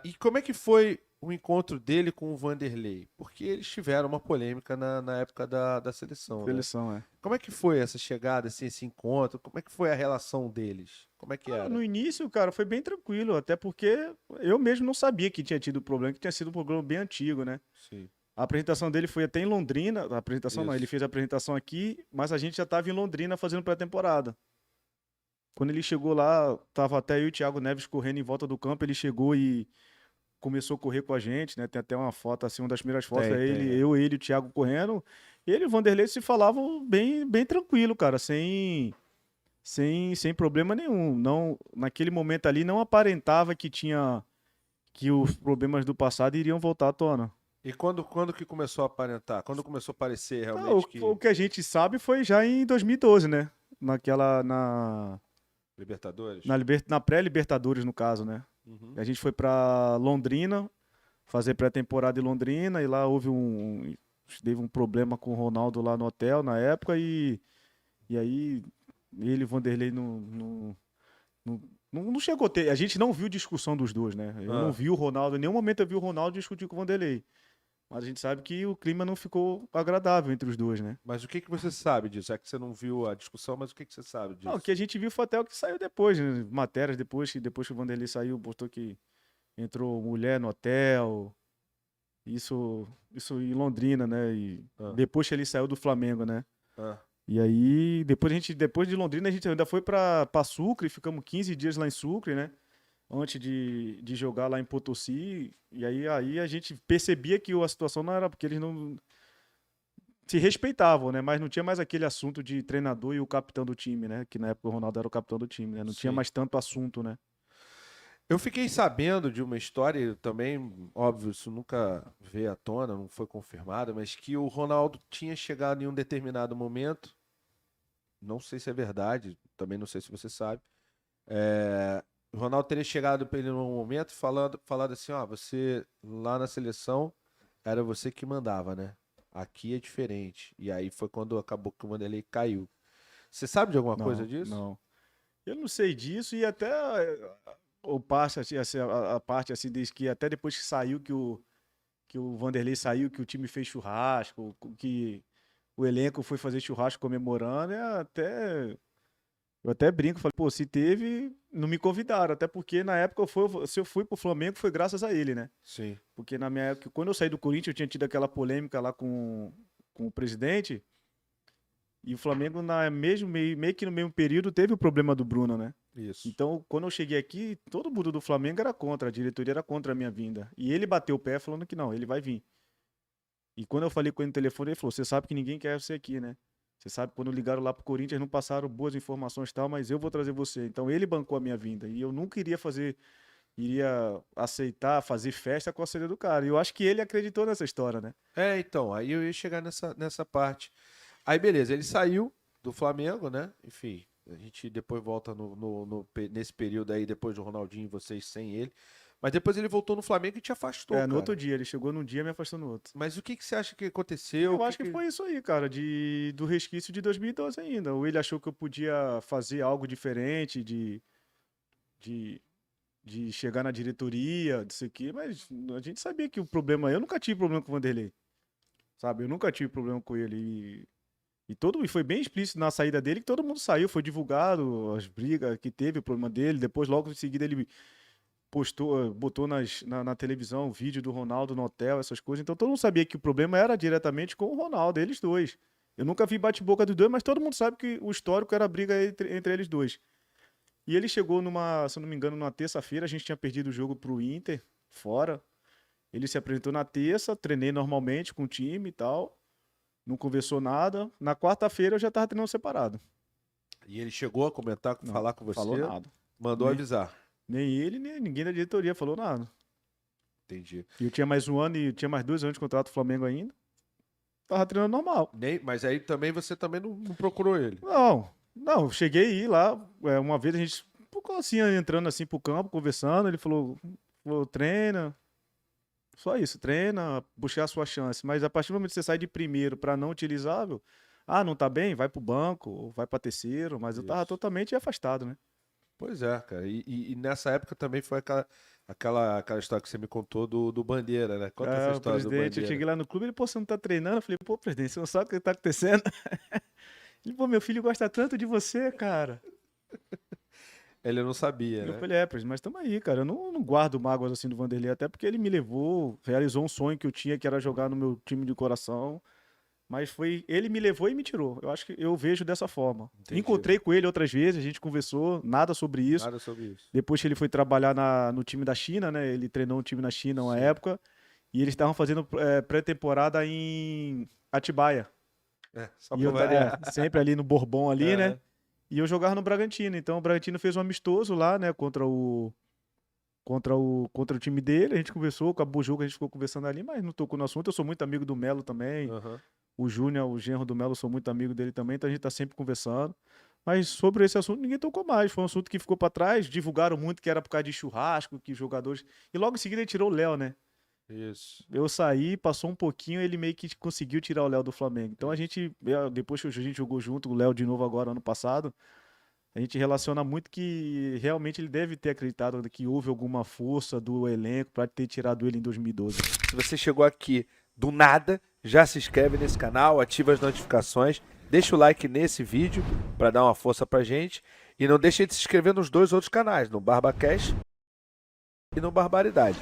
E como é que foi o encontro dele com o Vanderlei? Porque eles tiveram uma polêmica na época da seleção, né? Seleção, é. Como é que foi essa chegada, assim, esse encontro? Como é que foi a relação deles? Como é que Ah, era? no início, cara, foi bem tranquilo, até porque eu mesmo não sabia que tinha tido problema, que tinha sido um problema bem antigo, né? Sim, A apresentação dele foi até em Londrina, a apresentação não, ele isso. fez a apresentação aqui, mas a gente já estava em Londrina fazendo pré-temporada. Quando ele chegou lá, tava até eu e o Thiago Neves correndo em volta do campo, ele chegou e começou a correr com a gente, né? Tem até uma foto assim, uma das primeiras fotos Tem, é tem. ele, É. ele e o Thiago correndo. Ele e o Vanderlei se falavam bem tranquilo, cara, sem problema nenhum. Não, naquele momento ali não aparentava que os problemas do passado iriam voltar à tona. E quando que começou a aparentar? Quando começou a parecer Ah, realmente o que que a gente sabe foi já em 2012, né? Naquela Libertadores? na pré-Libertadores no caso, né? Uhum. A gente foi pra Londrina fazer pré-temporada em Londrina e lá teve um problema com o Ronaldo lá no hotel na época e aí ele e o Vanderlei não, não chegou a ter. A gente não viu discussão dos dois, né? Eu não Ah. vi o Ronaldo, em nenhum momento eu vi o Ronaldo discutir com o Vanderlei. Mas a gente sabe que o clima não ficou agradável entre os dois, né? Mas o que que você sabe disso? É que você não viu a discussão, mas o que que você sabe Não, o disso? que a gente viu foi até o que saiu depois, né? Matérias depois que o Vanderlei saiu, postou que entrou mulher no hotel. Isso em Londrina, né? E Ah, depois que ele saiu do Flamengo, né? ah. E aí, depois de Londrina, a gente ainda foi pra Sucre, ficamos 15 dias lá em Sucre, né? Antes de jogar lá em Potosí. E aí a gente percebia que a situação não era porque eles não se respeitavam, né? Mas não tinha mais aquele assunto de treinador e o capitão do time, né? Que na época o Ronaldo era o capitão do time, né? Não tinha Sim. mais tanto assunto, né? Eu fiquei sabendo de uma história também, óbvio, isso nunca veio à tona, não foi confirmado, mas que o Ronaldo tinha chegado em um determinado momento, não sei se é verdade, também não sei se você sabe. O Ronaldo teria chegado para ele num momento falado assim, ó, você lá na seleção era você que mandava, né? Aqui é diferente. E aí foi quando acabou que o Vanderlei caiu. Você sabe de alguma coisa Não, disso? não. Eu não sei disso e até o parte, assim, a parte assim diz que até depois que saiu que o Vanderlei saiu, que o time fez churrasco, que o elenco foi fazer churrasco comemorando, eu até brinco, falei, pô, se teve, não me convidaram, até porque na época se eu fui pro Flamengo foi graças a ele, né? Sim. Porque na minha época, quando eu saí do Corinthians, eu tinha tido aquela polêmica lá com o presidente, e o Flamengo meio que no mesmo período teve o problema do Bruno, né? Isso. Então, quando eu cheguei aqui, todo mundo do Flamengo era contra, a diretoria era contra a minha vinda. E ele bateu o pé falando que não, ele vai vir. E quando eu falei com ele no telefone, ele falou: Você sabe que ninguém quer você aqui, né? Você sabe que quando ligaram lá pro Corinthians não passaram boas informações e tal, mas eu vou trazer você. Então ele bancou a minha vinda. E eu nunca iria aceitar, fazer festa com a saída do cara. E eu acho que ele acreditou nessa história, né? Então, aí eu ia chegar nessa parte. Aí, beleza, ele saiu do Flamengo, né? Enfim, a gente depois volta nesse período aí, depois do Ronaldinho, vocês sem ele. Mas depois ele voltou no Flamengo e te afastou, É, no outro cara. dia, ele chegou num dia e me afastou no outro. Mas o que que você acha que aconteceu? O Eu que acho que que... foi isso aí, cara, do resquício de 2012 ainda. Ou ele achou que eu podia fazer algo diferente, de, de chegar na diretoria, disso aqui, mas a gente sabia que o problema. Eu nunca tive problema com o Vanderlei, sabe? Eu nunca tive problema com ele. E foi bem explícito na saída dele que todo mundo saiu, foi divulgado as brigas que teve, o problema dele. Depois, logo em seguida, ele botou na televisão o vídeo do Ronaldo no hotel, essas coisas. Então todo mundo sabia que o problema era diretamente com o Ronaldo, eles dois. Eu nunca vi bate-boca dos dois, mas todo mundo sabe que o histórico era a briga entre eles dois. E ele chegou se eu não me engano, numa terça-feira, a gente tinha perdido o jogo pro Inter, fora. Ele se apresentou na terça, treinei normalmente com o time e tal, não conversou nada. Na quarta-feira eu já tava treinando separado. E ele chegou a comentar, Não, falar com falou você, nada. mandou Nem, avisar. nem ele, nem ninguém da diretoria falou nada. Entendi. E eu tinha mais um ano e tinha mais 2 anos de contrato do Flamengo ainda. Tava treinando normal. Mas aí também você também não procurou ele. Não, eu cheguei a ir lá. Uma vez a gente ficou assim, entrando assim pro campo, conversando. Ele falou, treina. Só isso, treina, buscar a sua chance. Mas a partir do momento que você sai de primeiro para não utilizável, não tá bem, vai pro banco, ou vai para terceiro. Mas eu tava Isso. totalmente afastado, né? Pois é, cara. E nessa época também foi Aquela história que você me contou do Bandeira, né? Conta essa O história do presidente, eu Bandeira. cheguei lá no clube, ele, pô, você não tá treinando? Eu falei, pô, presidente, você não sabe o que tá acontecendo? Ele, pô, meu filho gosta tanto de você, cara. Ele não sabia, Eu né? falei, presidente, mas tamo aí, cara. Eu não guardo mágoas assim do Vanderlei, até porque ele me levou, realizou um sonho que eu tinha, que era jogar no meu time de coração. Mas ele me levou e me tirou. Eu acho que eu vejo dessa forma. Entendi. Encontrei com ele outras vezes, a gente conversou, nada sobre isso. Nada sobre isso. Depois que ele foi trabalhar no time da China, né? Ele treinou um time na China uma Sim. época. E eles estavam fazendo pré-temporada em Atibaia. Só E pra eu variar. sempre ali no Bourbon ali, né? Aham. E eu jogava no Bragantino. Então o Bragantino fez um amistoso lá, né? Contra o time dele. A gente conversou, acabou o jogo, a gente ficou conversando ali, mas não tocou no assunto. Eu sou muito amigo do Melo também. Aham. O Júnior, o genro do Melo, sou muito amigo dele também, então a gente tá sempre conversando. Mas sobre esse assunto ninguém tocou mais. Foi um assunto que ficou pra trás. Divulgaram muito que era por causa de churrasco, que jogadores. E logo em seguida ele tirou o Léo, né? Isso. Eu saí, passou um pouquinho, ele meio que conseguiu tirar o Léo do Flamengo. Então a gente, depois que a gente jogou junto, o Léo de novo agora, ano passado, a gente relaciona muito que realmente ele deve ter acreditado que houve alguma força do elenco pra ter tirado ele em 2012. Se você chegou aqui do nada, já se inscreve nesse canal, ativa as notificações, deixa o like nesse vídeo para dar uma força pra gente e não deixe de se inscrever nos 2 outros canais, no BarbaCast e no Barbaridade.